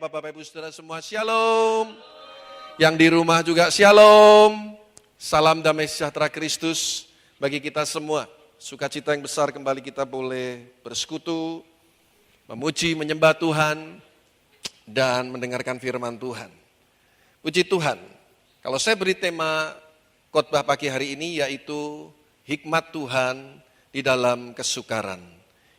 Menyapa Bapak Ibu Saudara semua, Shalom. Yang di rumah juga Shalom. Salam damai sejahtera Kristus bagi kita semua. Sukacita yang besar kembali kita boleh bersekutu, memuji, menyembah Tuhan, dan mendengarkan firman Tuhan. Puji Tuhan, kalau saya beri tema khotbah pagi hari ini yaitu hikmat Tuhan di dalam kesukaran.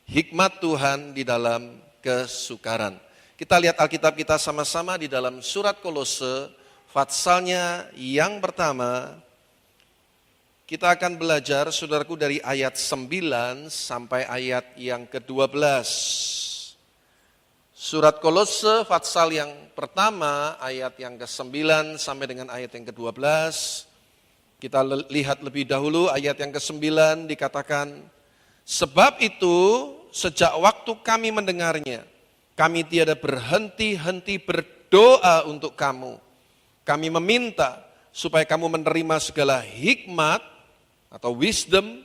Hikmat Tuhan di dalam kesukaran. Kita lihat Alkitab kita sama-sama di dalam surat Kolose, patsalnya yang pertama. Kita akan belajar, saudaraku, dari ayat 9 sampai ayat yang ke-12. Surat Kolose, patsal yang pertama, ayat yang ke-9 sampai dengan ayat yang ke-12. Kita lihat lebih dahulu ayat yang ke-9 dikatakan, sebab itu sejak waktu kami mendengarnya, kami tiada berhenti-henti berdoa untuk kamu. Kami meminta supaya kamu menerima segala hikmat atau wisdom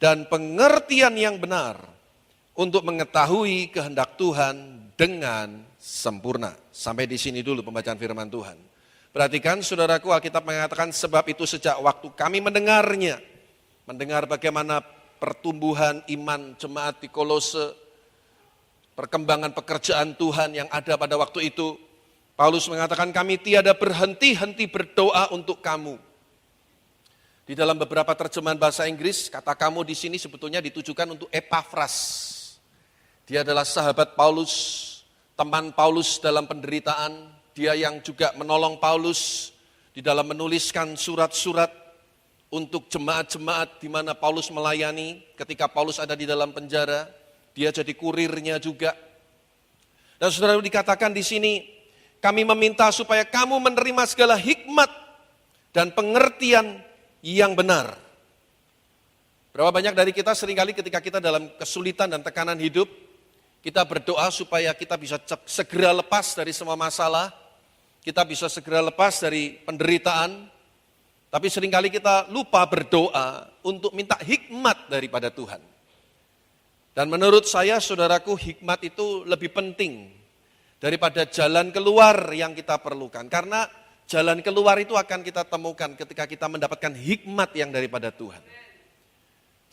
dan pengertian yang benar untuk mengetahui kehendak Tuhan dengan sempurna. Sampai di sini dulu pembacaan firman Tuhan. Perhatikan saudaraku, Alkitab mengatakan sebab itu sejak waktu kami mendengarnya, mendengar bagaimana pertumbuhan iman jemaat di Kolose, perkembangan pekerjaan Tuhan yang ada pada waktu itu, Paulus mengatakan kami tiada berhenti-henti berdoa untuk kamu. Di dalam beberapa terjemahan bahasa Inggris, kata kamu di sini sebetulnya ditujukan untuk Epafras. Dia adalah sahabat Paulus, teman Paulus dalam penderitaan, dia yang juga menolong Paulus di dalam menuliskan surat-surat untuk jemaat-jemaat di mana Paulus melayani ketika Paulus ada di dalam penjara. Dia jadi kurirnya juga. Dan saudara dikatakan di sini, kami meminta supaya kamu menerima segala hikmat dan pengertian yang benar. Berapa banyak dari kita seringkali ketika kita dalam kesulitan dan tekanan hidup, kita berdoa supaya kita bisa segera lepas dari semua masalah, kita bisa segera lepas dari penderitaan, tapi seringkali kita lupa berdoa untuk minta hikmat daripada Tuhan. Dan menurut saya, saudaraku, hikmat itu lebih penting daripada jalan keluar yang kita perlukan. Karena jalan keluar itu akan kita temukan ketika kita mendapatkan hikmat yang daripada Tuhan.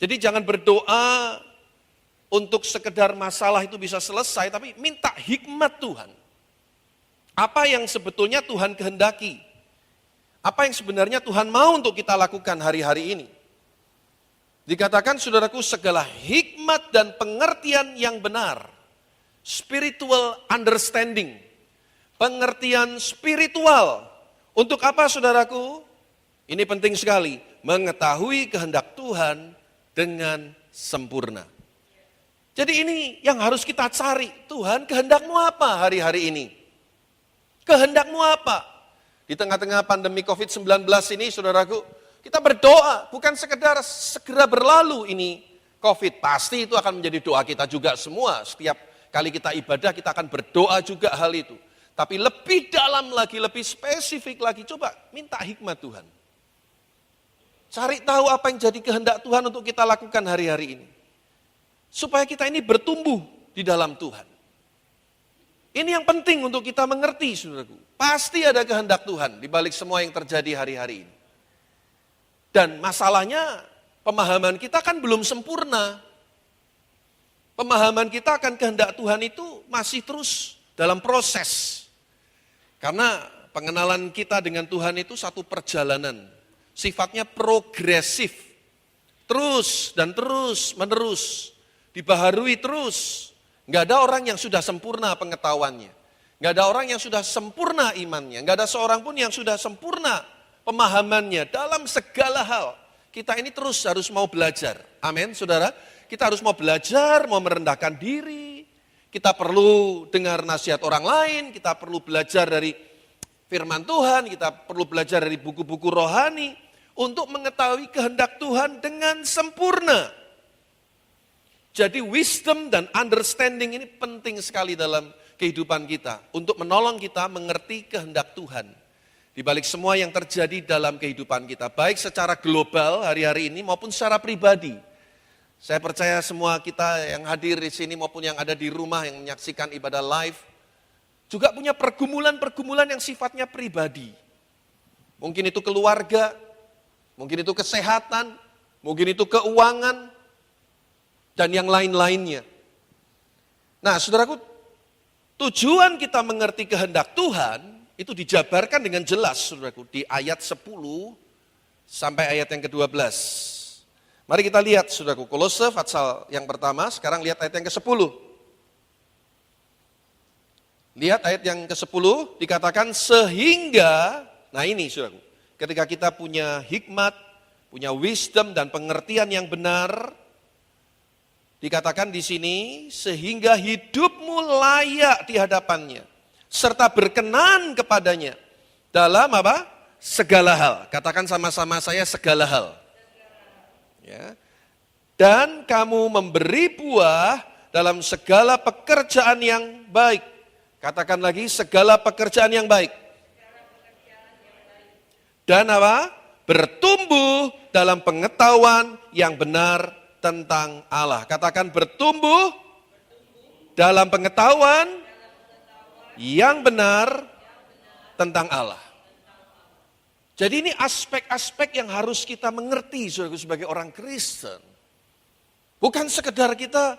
Jadi jangan berdoa untuk sekedar masalah itu bisa selesai, tapi minta hikmat Tuhan. Apa yang sebetulnya Tuhan kehendaki? Apa yang sebenarnya Tuhan mau untuk kita lakukan hari-hari ini? Dikatakan saudaraku segala hikmat dan pengertian yang benar. Spiritual understanding. Pengertian spiritual. Untuk apa saudaraku? Ini penting sekali. Mengetahui kehendak Tuhan dengan sempurna. Jadi ini yang harus kita cari. Tuhan, kehendakmu apa hari-hari ini? Kehendakmu apa? Di tengah-tengah pandemi COVID-19 ini saudaraku, kita berdoa, bukan sekedar segera berlalu ini COVID. Pasti itu akan menjadi doa kita juga semua. Setiap kali kita ibadah, kita akan berdoa juga hal itu. Tapi lebih dalam lagi, lebih spesifik lagi, coba minta hikmat Tuhan. Cari tahu apa yang jadi kehendak Tuhan untuk kita lakukan hari-hari ini. Supaya kita ini bertumbuh di dalam Tuhan. Ini yang penting untuk kita mengerti, saudaraku. Pasti ada kehendak Tuhan di balik semua yang terjadi hari-hari ini. Dan masalahnya pemahaman kita kan belum sempurna. Pemahaman kita akan kehendak Tuhan itu masih terus dalam proses. Karena pengenalan kita dengan Tuhan itu satu perjalanan. Sifatnya progresif. Terus dan terus menerus. Dibaharui terus. Nggak ada orang yang sudah sempurna pengetahuannya. Nggak ada orang yang sudah sempurna imannya. Nggak ada seorang pun yang sudah sempurna pemahamannya dalam segala hal. Kita ini terus harus mau belajar. Amin, saudara. Kita harus mau belajar, mau merendahkan diri. Kita perlu dengar nasihat orang lain. Kita perlu belajar dari firman Tuhan. Kita perlu belajar dari buku-buku rohani. Untuk mengetahui kehendak Tuhan dengan sempurna. Jadi wisdom dan understanding ini penting sekali dalam kehidupan kita. Untuk menolong kita mengerti kehendak Tuhan. Di balik semua yang terjadi dalam kehidupan kita, baik secara global hari-hari ini maupun secara pribadi. Saya percaya semua kita yang hadir di sini maupun yang ada di rumah yang menyaksikan ibadah live, juga punya pergumulan-pergumulan yang sifatnya pribadi. Mungkin itu keluarga, mungkin itu kesehatan, mungkin itu keuangan, dan yang lain-lainnya. Nah, saudaraku, tujuan kita mengerti kehendak Tuhan itu dijabarkan dengan jelas, saudaraku, di ayat 10 sampai ayat yang ke-12. Mari kita lihat, saudaraku, Kolose pasal yang pertama, sekarang lihat ayat yang ke-10. Lihat ayat yang ke-10, dikatakan sehingga, nah ini saudaraku, ketika kita punya hikmat, punya wisdom dan pengertian yang benar, dikatakan di sini, sehingga hidupmu layak di hadapannya, serta berkenan kepadanya, dalam apa? Segala hal. Katakan sama-sama saya, segala hal. Ya. Dan kamu memberi buah dalam segala pekerjaan yang baik. Katakan lagi, segala pekerjaan yang baik. Dan apa? Bertumbuh dalam pengetahuan yang benar tentang Allah. Katakan bertumbuh dalam pengetahuan yang benar tentang Allah. Jadi ini aspek-aspek yang harus kita mengerti sebagai orang Kristen. Bukan sekedar kita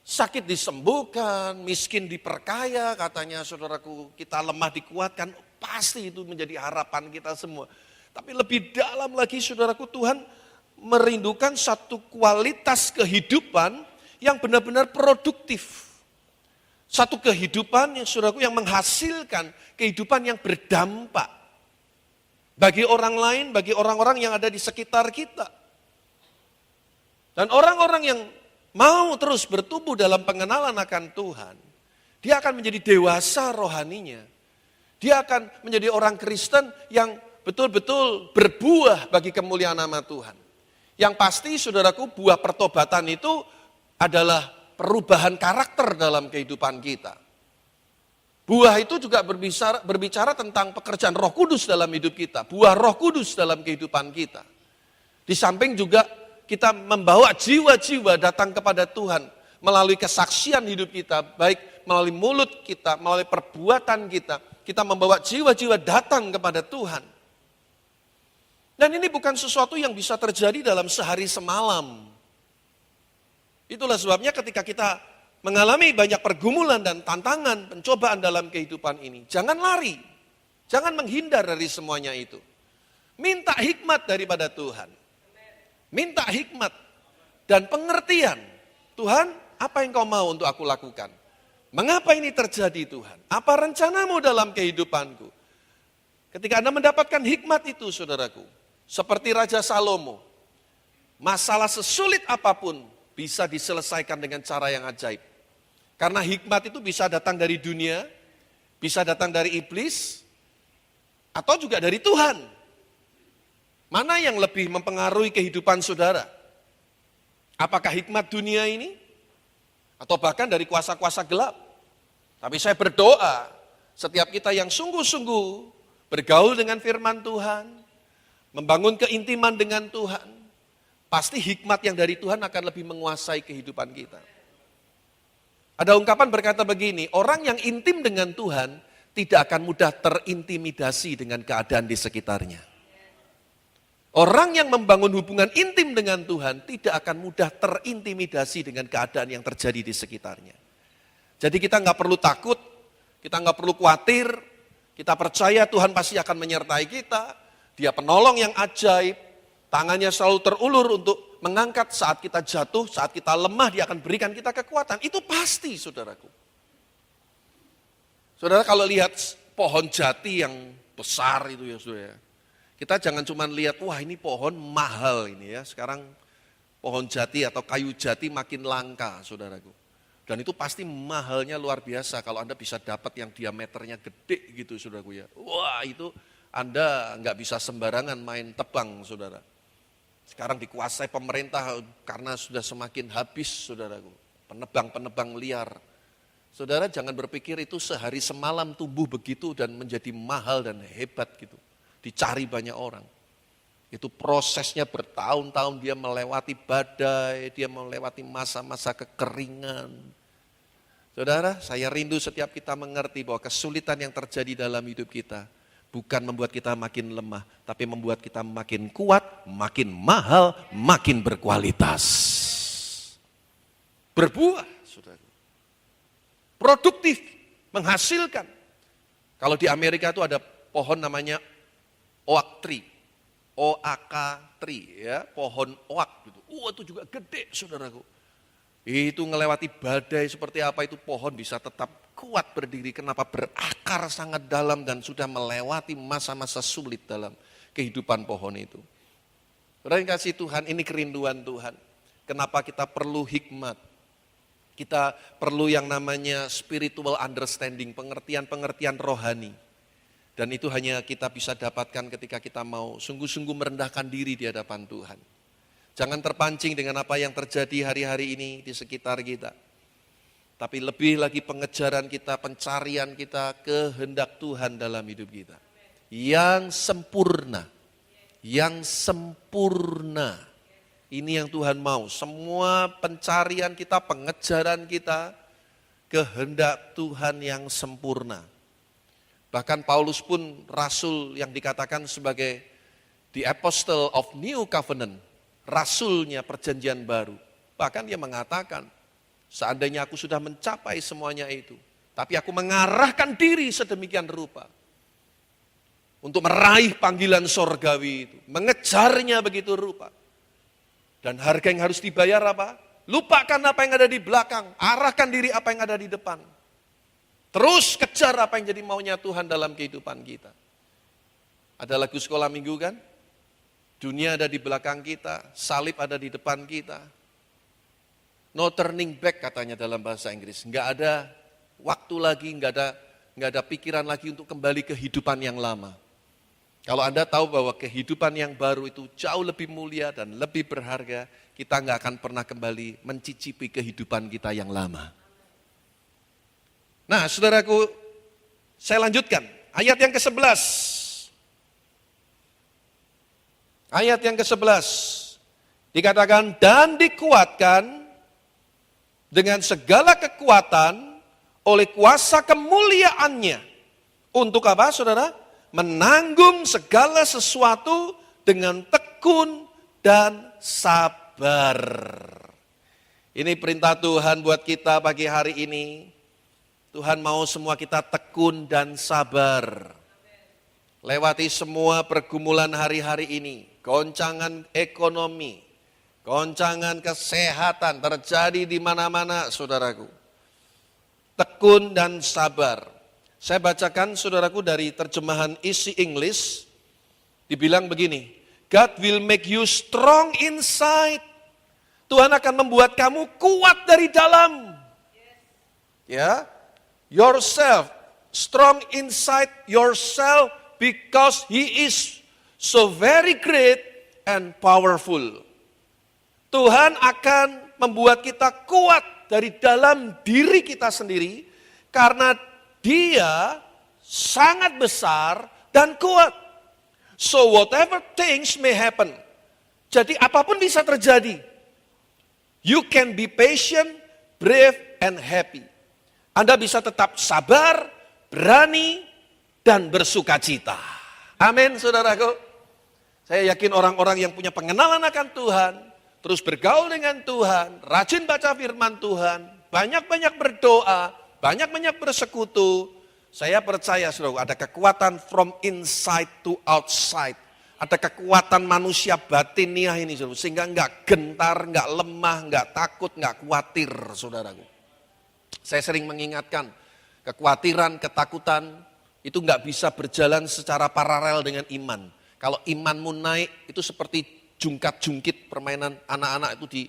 sakit disembuhkan, miskin diperkaya, katanya saudaraku, kita lemah dikuatkan, pasti itu menjadi harapan kita semua. Tapi lebih dalam lagi saudaraku, Tuhan merindukan satu kualitas kehidupan yang benar-benar produktif. Satu kehidupan yang saudaraku yang menghasilkan kehidupan yang berdampak. Bagi orang lain, bagi orang-orang yang ada di sekitar kita. Dan orang-orang yang mau terus bertumbuh dalam pengenalan akan Tuhan, dia akan menjadi dewasa rohaninya. Dia akan menjadi orang Kristen yang betul-betul berbuah bagi kemuliaan nama Tuhan. Yang pasti saudaraku, buah pertobatan itu adalah perubahan karakter dalam kehidupan kita. Buah itu juga berbicara tentang pekerjaan Roh Kudus dalam hidup kita. Buah Roh Kudus dalam kehidupan kita. Di samping juga kita membawa jiwa-jiwa datang kepada Tuhan melalui kesaksian hidup kita, baik melalui mulut kita, melalui perbuatan kita. Kita membawa jiwa-jiwa datang kepada Tuhan. Dan ini bukan sesuatu yang bisa terjadi dalam sehari semalam. Itulah sebabnya ketika kita mengalami banyak pergumulan dan tantangan, pencobaan dalam kehidupan ini, jangan lari, jangan menghindar dari semuanya itu. Minta hikmat daripada Tuhan. Minta hikmat dan pengertian. Tuhan, apa yang kau mau untuk aku lakukan? Mengapa ini terjadi Tuhan? Apa rencanamu dalam kehidupanku? Ketika Anda mendapatkan hikmat itu, saudaraku, seperti Raja Salomo, masalah sesulit apapun bisa diselesaikan dengan cara yang ajaib. Karena hikmat itu bisa datang dari dunia, bisa datang dari iblis, atau juga dari Tuhan. Mana yang lebih mempengaruhi kehidupan saudara? Apakah hikmat dunia ini? Atau bahkan dari kuasa-kuasa gelap? Tapi saya berdoa, setiap kita yang sungguh-sungguh bergaul dengan firman Tuhan, membangun keintiman dengan Tuhan, pasti hikmat yang dari Tuhan akan lebih menguasai kehidupan kita. Ada ungkapan berkata begini, orang yang intim dengan Tuhan tidak akan mudah terintimidasi dengan keadaan di sekitarnya. Orang yang membangun hubungan intim dengan Tuhan tidak akan mudah terintimidasi dengan keadaan yang terjadi di sekitarnya. Jadi kita nggak perlu takut, kita nggak perlu khawatir, kita percaya Tuhan pasti akan menyertai kita, Dia penolong yang ajaib, tangannya selalu terulur untuk mengangkat saat kita jatuh, saat kita lemah, Dia akan berikan kita kekuatan. Itu pasti, saudaraku. Saudara, kalau lihat pohon jati yang besar itu ya, saudara, kita jangan cuma lihat, wah ini pohon mahal ini ya. Sekarang pohon jati atau kayu jati makin langka, saudaraku. Dan itu pasti mahalnya luar biasa kalau Anda bisa dapat yang diameternya gede gitu, saudaraku ya. Wah itu Anda nggak bisa sembarangan main tebang, saudara. Sekarang dikuasai pemerintah karena sudah semakin habis, saudaraku. Penebang-penebang liar. Saudara jangan berpikir itu sehari semalam tumbuh begitu dan menjadi mahal dan hebat gitu. Dicari banyak orang. Itu prosesnya bertahun-tahun, dia melewati badai, dia melewati masa-masa kekeringan. Saudara, saya rindu setiap kita mengerti bahwa kesulitan yang terjadi dalam hidup kita bukan membuat kita makin lemah, tapi membuat kita makin kuat, makin mahal, makin berkualitas. Berbuah, saudara. Produktif, menghasilkan. Kalau di Amerika itu ada pohon namanya oak tree, OAK tree, ya, pohon oak gitu. Itu juga gede, saudaraku. Itu ngelewati badai seperti apa itu pohon bisa tetap kuat berdiri. Kenapa? Berakar sangat dalam dan sudah melewati masa-masa sulit dalam kehidupan pohon itu. Saudara yang kasih Tuhan, ini kerinduan Tuhan. Kenapa kita perlu hikmat? Kita perlu yang namanya spiritual understanding, pengertian-pengertian rohani. Dan itu hanya kita bisa dapatkan ketika kita mau sungguh-sungguh merendahkan diri di hadapan Tuhan. Jangan terpancing dengan apa yang terjadi hari-hari ini di sekitar kita. Tapi lebih lagi pengejaran kita, pencarian kita, kehendak Tuhan dalam hidup kita. Yang sempurna. Yang sempurna. Ini yang Tuhan mau. Semua pencarian kita, pengejaran kita, kehendak Tuhan yang sempurna. Bahkan Paulus pun rasul yang dikatakan sebagai the apostle of new covenant. Rasulnya perjanjian baru. Bahkan dia mengatakan, seandainya aku sudah mencapai semuanya itu, tapi aku mengarahkan diri sedemikian rupa untuk meraih panggilan sorgawi itu, mengejarnya begitu rupa. Dan harga yang harus dibayar apa? Lupakan apa yang ada di belakang, arahkan diri apa yang ada di depan. Terus kejar apa yang jadi maunya Tuhan dalam kehidupan kita. Ada lagu sekolah minggu kan? Dunia ada di belakang kita, salib ada di depan kita. No turning back katanya dalam bahasa Inggris. Enggak ada waktu lagi, enggak ada pikiran lagi untuk kembali ke kehidupan yang lama. Kalau Anda tahu bahwa kehidupan yang baru itu jauh lebih mulia dan lebih berharga, kita enggak akan pernah kembali mencicipi kehidupan kita yang lama. Nah, saudaraku, saya lanjutkan. Ayat yang ke-11. Ayat yang ke-11 dikatakan, dan dikuatkan dengan segala kekuatan oleh kuasa kemuliaannya. Untuk apa, saudara? Menanggung segala sesuatu dengan tekun dan sabar. Ini perintah Tuhan buat kita pagi hari ini. Tuhan mau semua kita tekun dan sabar. Lewati semua pergumulan hari-hari ini, goncangan ekonomi, goncangan kesehatan terjadi di mana-mana, saudaraku. Tekun dan sabar. Saya bacakan, saudaraku, dari terjemahan Easy English, dibilang begini, God will make you strong inside. Tuhan akan membuat kamu kuat dari dalam. Ya, yourself, strong inside yourself, because He is so very great and powerful. Tuhan akan membuat kita kuat dari dalam diri kita sendiri karena Dia sangat besar dan kuat. So whatever things may happen. Jadi apapun bisa terjadi. You can be patient, brave, and happy. Anda bisa tetap sabar, berani, dan bersukacita. Amin, saudaraku. Saya yakin orang-orang yang punya pengenalan akan Tuhan, terus bergaul dengan Tuhan, rajin baca firman Tuhan, banyak-banyak berdoa, banyak-banyak bersekutu. Saya percaya, saudaraku, ada kekuatan from inside to outside. Ada kekuatan manusia batiniah ini, saudaraku, sehingga enggak gentar, enggak lemah, enggak takut, enggak khawatir, saudaraku. Saya sering mengingatkan, kekhawatiran, ketakutan, itu nggak bisa berjalan secara paralel dengan iman. Kalau imanmu naik, itu seperti jungkat-jungkit permainan anak-anak itu di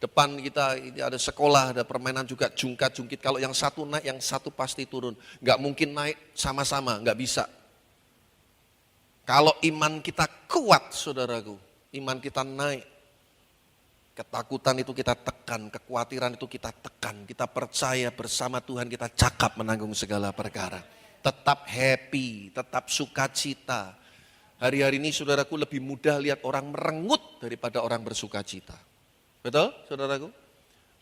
depan kita, ini ada sekolah, ada permainan juga jungkat-jungkit. Kalau yang satu naik, yang satu pasti turun. Nggak mungkin naik sama-sama, nggak bisa. Kalau iman kita kuat, saudaraku, iman kita naik. Ketakutan itu kita tekan, kekhawatiran itu kita tekan. Kita percaya bersama Tuhan kita cakap menanggung segala perkara. Tetap happy, tetap sukacita. Hari-hari ini saudaraku lebih mudah lihat orang merengut daripada orang bersukacita. Betul, saudaraku?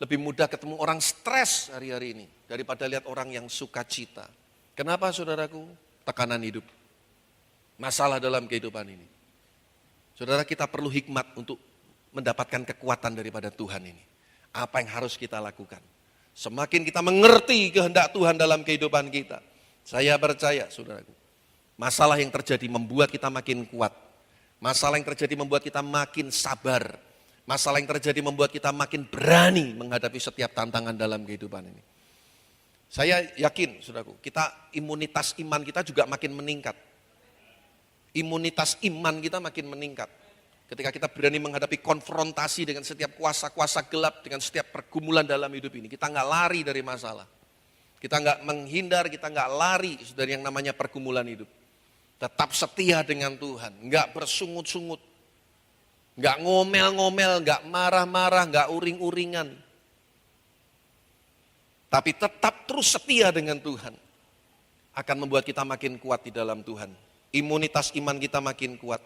Lebih mudah ketemu orang stres hari-hari ini daripada lihat orang yang sukacita. Kenapa saudaraku? Tekanan hidup. Masalah dalam kehidupan ini. Saudara, kita perlu hikmat untuk mendapatkan kekuatan daripada Tuhan ini. Apa yang harus kita lakukan? Semakin kita mengerti kehendak Tuhan dalam kehidupan kita. Saya percaya saudaraku. Masalah yang terjadi membuat kita makin kuat. Masalah yang terjadi membuat kita makin sabar. Masalah yang terjadi membuat kita makin berani menghadapi setiap tantangan dalam kehidupan ini. Saya yakin, saudaraku, imunitas iman kita juga makin meningkat. Imunitas iman kita makin meningkat. Ketika kita berani menghadapi konfrontasi dengan setiap kuasa-kuasa gelap, dengan setiap pergumulan dalam hidup ini. Kita nggak lari dari masalah. Kita nggak menghindar, kita nggak lari dari yang namanya pergumulan hidup. Tetap setia dengan Tuhan, nggak bersungut-sungut. Nggak ngomel-ngomel, nggak marah-marah, nggak uring-uringan. Tapi tetap terus setia dengan Tuhan. Akan membuat kita makin kuat di dalam Tuhan. Imunitas iman kita makin kuat.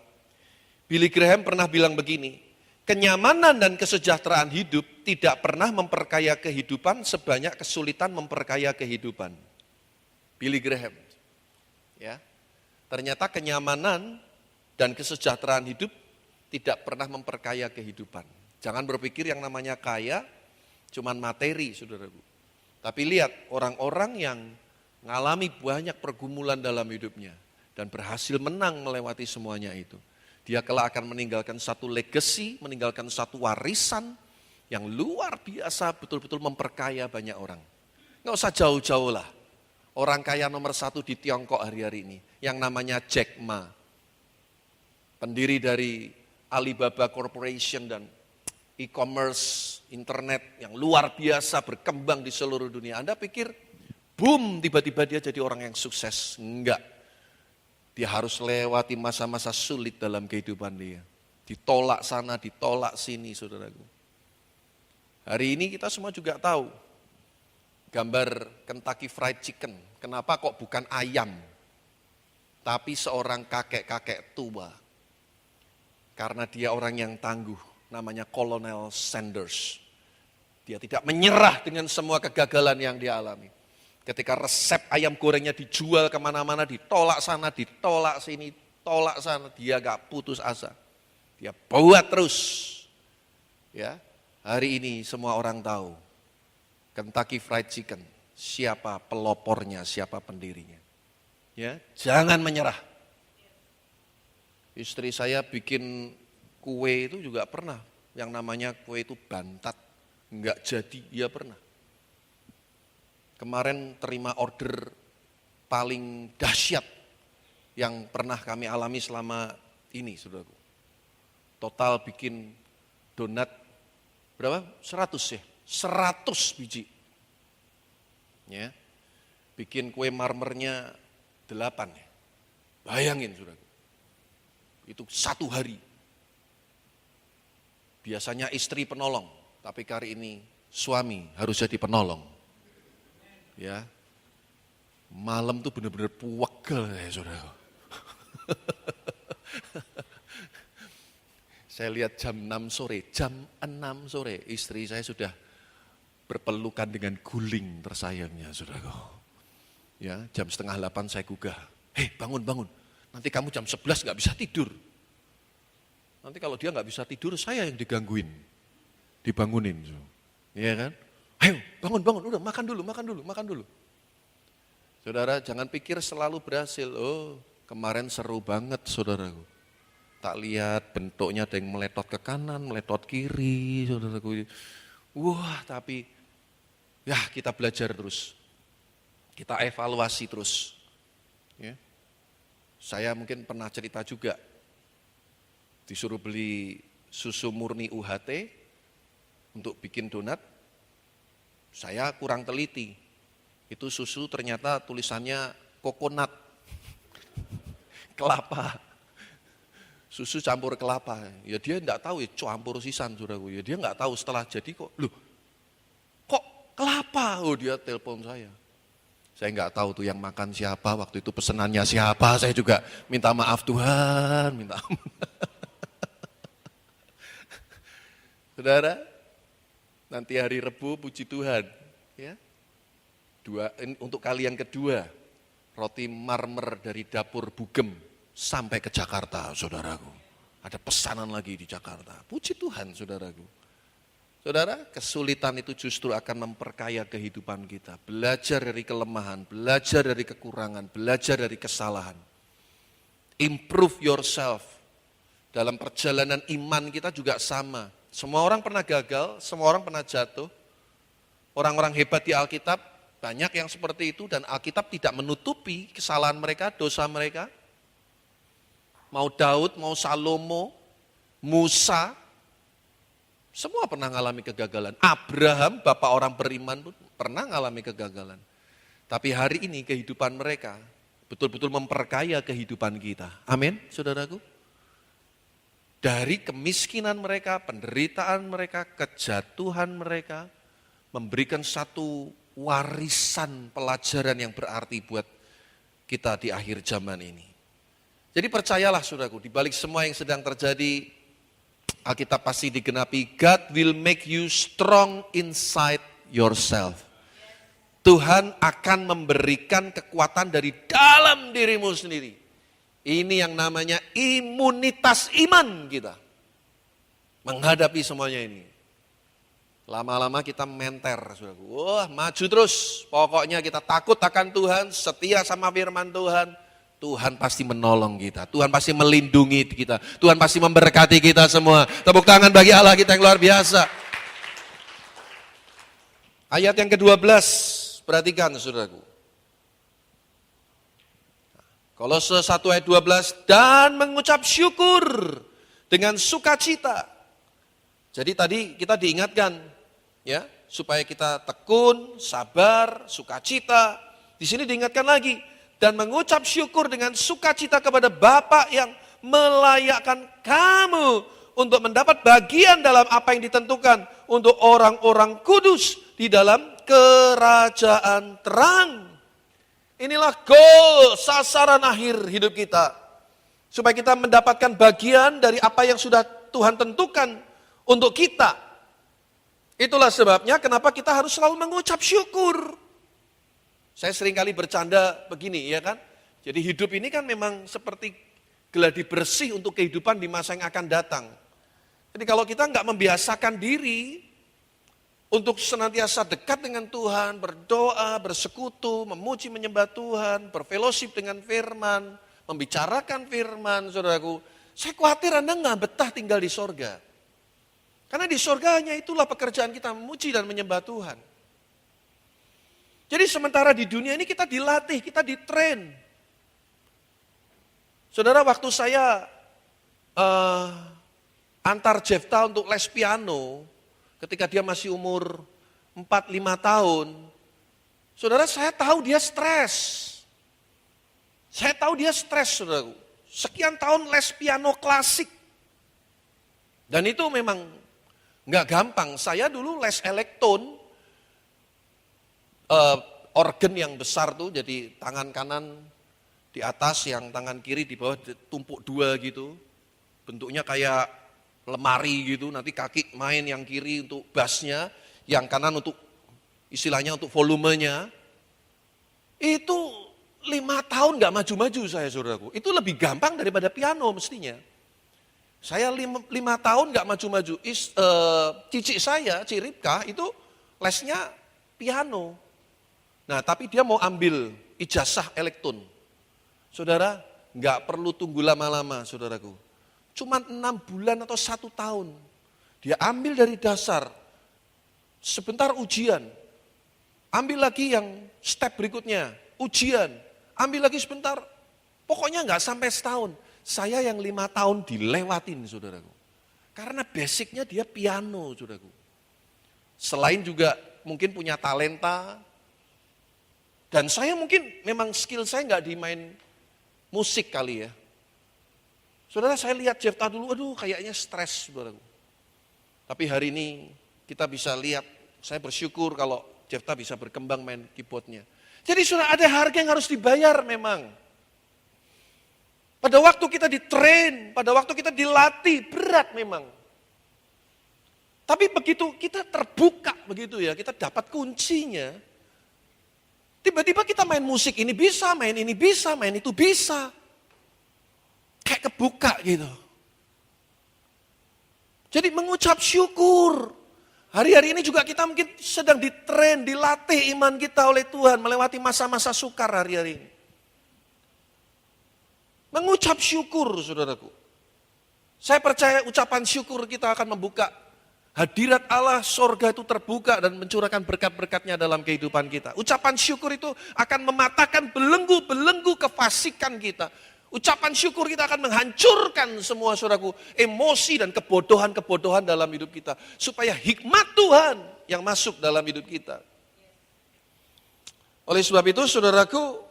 Billy Graham pernah bilang begini, kenyamanan dan kesejahteraan hidup tidak pernah memperkaya kehidupan sebanyak kesulitan memperkaya kehidupan. Billy Graham. Ya. Ternyata kenyamanan dan kesejahteraan hidup tidak pernah memperkaya kehidupan. Jangan berpikir yang namanya kaya cuman materi, saudaraku. Tapi lihat orang-orang yang mengalami banyak pergumulan dalam hidupnya dan berhasil menang melewati semuanya itu. Dia kelak akan meninggalkan satu legacy, meninggalkan satu warisan yang luar biasa, betul-betul memperkaya banyak orang. Nggak usah jauh-jauh lah. Orang kaya nomor 1 di Tiongkok hari-hari ini, yang namanya Jack Ma. Pendiri dari Alibaba Corporation dan e-commerce, internet yang luar biasa berkembang di seluruh dunia. Anda pikir, boom, tiba-tiba dia jadi orang yang sukses? Enggak. Dia harus lewati masa-masa sulit dalam kehidupan dia. Ditolak sana, ditolak sini, saudaraku. Hari ini kita semua juga tahu gambar Kentucky Fried Chicken. Kenapa kok bukan ayam, tapi seorang kakek-kakek tua. Karena dia orang yang tangguh, namanya Colonel Sanders. Dia tidak menyerah dengan semua kegagalan yang dia alami. Ketika resep ayam gorengnya dijual kemana-mana, ditolak sana, ditolak sini, tolak sana, dia gak putus asa. Dia buat terus. Ya, hari ini semua orang tahu Kentucky Fried Chicken, siapa pelopornya, siapa pendirinya. Ya, jangan menyerah. Istri saya bikin kue itu juga pernah, yang namanya kue itu bantat, enggak jadi, dia pernah. Kemarin terima order paling dahsyat yang pernah kami alami selama ini, saudaraku. Total bikin donat berapa? 100 ya, 100 biji. Ya. Bikin kue marmernya 8 ya. Bayangin, saudaraku. Itu 1 hari. Biasanya istri penolong, tapi kali ini suami harus jadi penolong. Ya, malam tuh benar-benar puwegel ya saudara. Saya lihat jam 6 sore, istri saya sudah berpelukan dengan guling tersayangnya saudara. Ya, jam 7:30 saya gugah, hei bangun, nanti kamu jam 11 gak bisa tidur. Nanti kalau dia gak bisa tidur, saya yang digangguin, dibangunin. Iya kan? Ayo bangun, udah makan dulu. Saudara jangan pikir selalu berhasil. Oh kemarin seru banget saudaraku. Tak lihat bentuknya ada yang meletot ke kanan, meletot kiri saudaraku. Wah tapi ya kita belajar terus. Kita evaluasi terus. Ya. Saya mungkin pernah cerita juga. Disuruh beli susu murni UHT untuk bikin donat. Saya kurang teliti, itu susu ternyata tulisannya kokonat, kelapa, susu campur kelapa. Ya dia enggak tahu ya campur sisan saudaraku, ya dia enggak tahu setelah jadi kok, loh kok kelapa, oh dia telepon saya. Saya enggak tahu tuh yang makan siapa, waktu itu pesenannya siapa, saya juga minta maaf Tuhan, minta maaf. Saudara, Nanti hari Rebu puji Tuhan. Ya. Untuk kali yang kedua, roti marmer dari dapur Bugem sampai ke Jakarta, saudaraku. Ada pesanan lagi di Jakarta. Puji Tuhan, saudaraku. Saudara, kesulitan itu justru akan memperkaya kehidupan kita. Belajar dari kelemahan, belajar dari kekurangan, belajar dari kesalahan. Improve yourself. Dalam perjalanan iman kita juga sama. Semua orang pernah gagal, semua orang pernah jatuh. Orang-orang hebat di Alkitab, banyak yang seperti itu dan Alkitab tidak menutupi kesalahan mereka, dosa mereka. Mau Daud, mau Salomo, Musa, semua pernah mengalami kegagalan. Abraham, bapak orang beriman pun pernah mengalami kegagalan. Tapi hari ini kehidupan mereka betul-betul memperkaya kehidupan kita. Amin, saudaraku. Dari kemiskinan mereka, penderitaan mereka, kejatuhan mereka, memberikan satu warisan pelajaran yang berarti buat kita di akhir zaman ini. Jadi percayalah saudaraku, di balik semua yang sedang terjadi, Alkitab pasti digenapi, God will make you strong inside yourself. Tuhan akan memberikan kekuatan dari dalam dirimu sendiri. Ini yang namanya imunitas iman kita. Menghadapi semuanya ini. Lama-lama kita menter. Saudaraku. Wah, maju terus. Pokoknya kita takut akan Tuhan, setia sama firman Tuhan. Tuhan pasti menolong kita. Tuhan pasti melindungi kita. Tuhan pasti memberkati kita semua. Tepuk tangan bagi Allah kita yang luar biasa. Ayat yang ke-12. Perhatikan saudaraku. Kolose 1 ayat 12, dan mengucap syukur dengan sukacita. Jadi tadi kita diingatkan ya, supaya kita tekun, sabar, sukacita. Di sini diingatkan lagi, dan mengucap syukur dengan sukacita kepada Bapa yang melayakkan kamu untuk mendapat bagian dalam apa yang ditentukan untuk orang-orang kudus di dalam kerajaan terang. Inilah goal, sasaran akhir hidup kita. Supaya kita mendapatkan bagian dari apa yang sudah Tuhan tentukan untuk kita. Itulah sebabnya kenapa kita harus selalu mengucap syukur. Saya seringkali bercanda begini, ya kan? Jadi hidup ini kan memang seperti geladi bersih untuk kehidupan di masa yang akan datang. Jadi kalau kita nggak membiasakan diri untuk senantiasa dekat dengan Tuhan, berdoa, bersekutu, memuji menyembah Tuhan, berfellowship dengan firman, membicarakan firman, saudaraku. Saya khawatir Anda nggak betah tinggal di sorga. Karena di sorga hanya itulah pekerjaan kita, memuji dan menyembah Tuhan. Jadi sementara di dunia ini kita dilatih, kita ditrain. Saudara, waktu saya antar Jefta untuk les piano, ketika dia masih umur 4-5 tahun, saudara, saya tahu dia stres. Saya tahu dia stres, saudaraku. Sekian tahun les piano klasik. Dan itu memang nggak gampang. Saya dulu les elektron, organ yang besar tuh, jadi tangan kanan di atas, yang tangan kiri di bawah, tumpuk dua gitu. Bentuknya kayak lemari gitu, nanti kaki main yang kiri untuk bassnya, yang kanan untuk istilahnya untuk volumenya. Itu 5 tahun gak maju-maju saya, saudaraku. Itu lebih gampang daripada piano mestinya. Saya 5 tahun gak maju-maju. Cici saya, Ciripka, itu lesnya piano. Nah, tapi dia mau ambil ijazah elektron. Saudara, gak perlu tunggu lama-lama, saudaraku. Cuma 6 bulan atau 1 tahun. Dia ambil dari dasar, sebentar ujian. Ambil lagi yang step berikutnya, ujian. Ambil lagi sebentar, pokoknya nggak sampai setahun. Saya yang 5 tahun dilewatin, saudaraku. Karena basicnya dia piano, saudaraku. Selain juga mungkin punya talenta, dan saya mungkin memang skill saya nggak di main musik kali ya. Saudara, saya lihat Jefta dulu, aduh kayaknya stres, saudaraku. Tapi hari ini kita bisa lihat, saya bersyukur kalau Jefta bisa berkembang main keyboardnya. Jadi saudara, ada harga yang harus dibayar memang. Pada waktu kita ditrain, pada waktu kita dilatih, berat memang. Tapi begitu kita terbuka begitu ya, kita dapat kuncinya. Tiba-tiba kita main musik ini bisa, main ini bisa, main itu bisa. Kayak kebuka gitu. Jadi mengucap syukur. Hari-hari ini juga kita mungkin sedang ditrain, dilatih iman kita oleh Tuhan melewati masa-masa sukar hari-hari ini. Mengucap syukur, saudaraku. Saya percaya ucapan syukur kita akan membuka hadirat Allah, sorga itu terbuka dan mencurahkan berkat-berkatnya dalam kehidupan kita. Ucapan syukur itu akan mematahkan belenggu-belenggu kefasikan kita. Ucapan syukur kita akan menghancurkan semua, saudaraku, emosi dan kebodohan-kebodohan dalam hidup kita. Supaya hikmat Tuhan yang masuk dalam hidup kita. Oleh sebab itu, saudaraku,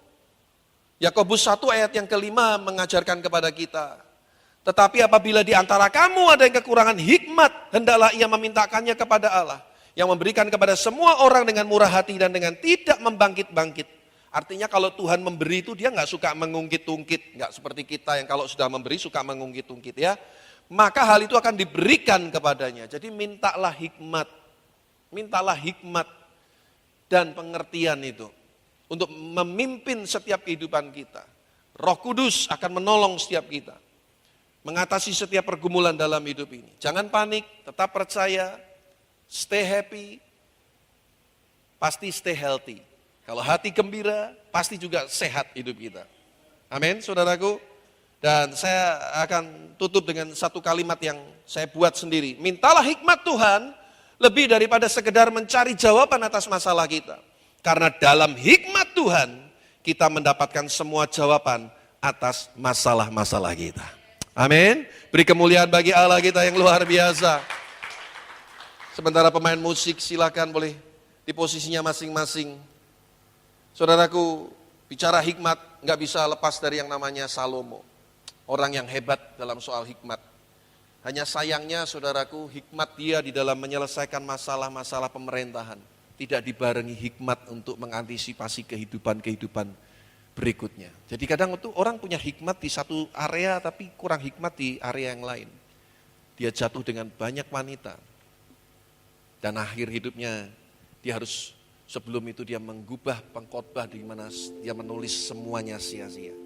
Yakobus 1 ayat yang kelima mengajarkan kepada kita. Tetapi apabila di antara kamu ada yang kekurangan hikmat, hendaklah ia memintakannya kepada Allah, yang memberikan kepada semua orang dengan murah hati dan dengan tidak membangkit-bangkit. Artinya kalau Tuhan memberi itu dia nggak suka mengungkit-ungkit, nggak seperti kita yang kalau sudah memberi suka mengungkit-ungkit ya. Maka hal itu akan diberikan kepadanya. Jadi mintalah hikmat dan pengertian itu untuk memimpin setiap kehidupan kita. Roh Kudus akan menolong setiap kita mengatasi setiap pergumulan dalam hidup ini. Jangan panik, tetap percaya, stay happy, pasti stay healthy. Kalau hati gembira, pasti juga sehat hidup kita. Amin, saudaraku. Dan saya akan tutup dengan satu kalimat yang saya buat sendiri. Mintalah hikmat Tuhan lebih daripada sekedar mencari jawaban atas masalah kita. Karena dalam hikmat Tuhan, kita mendapatkan semua jawaban atas masalah-masalah kita. Amin. Beri kemuliaan bagi Allah kita yang luar biasa. Sementara pemain musik silakan boleh di posisinya masing-masing. Saudaraku, bicara hikmat nggak bisa lepas dari yang namanya Salomo. Orang yang hebat dalam soal hikmat. Hanya sayangnya saudaraku, hikmat dia di dalam menyelesaikan masalah-masalah pemerintahan. Tidak dibarengi hikmat untuk mengantisipasi kehidupan-kehidupan berikutnya. Jadi kadang itu orang punya hikmat di satu area tapi kurang hikmat di area yang lain. Dia jatuh dengan banyak wanita. Dan akhir hidupnya dia harus sebelum itu dia menggubah pengkhotbah di mana dia menulis semuanya sia-sia.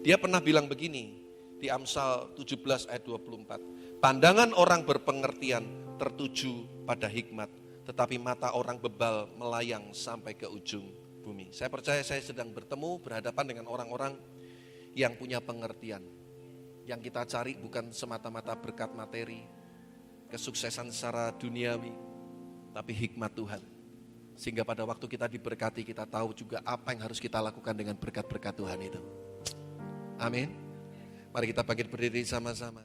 Dia pernah bilang begini di Amsal 17 ayat 24. Pandangan orang berpengertian tertuju pada hikmat, tetapi mata orang bebal melayang sampai ke ujung bumi. Saya percaya saya sedang berhadapan dengan orang-orang yang punya pengertian. Yang kita cari bukan semata-mata berkat materi, kesuksesan secara duniawi, tapi hikmat Tuhan. Sehingga pada waktu kita diberkati, kita tahu juga apa yang harus kita lakukan dengan berkat-berkat Tuhan itu. Amin. Mari kita bangkit berdiri sama-sama.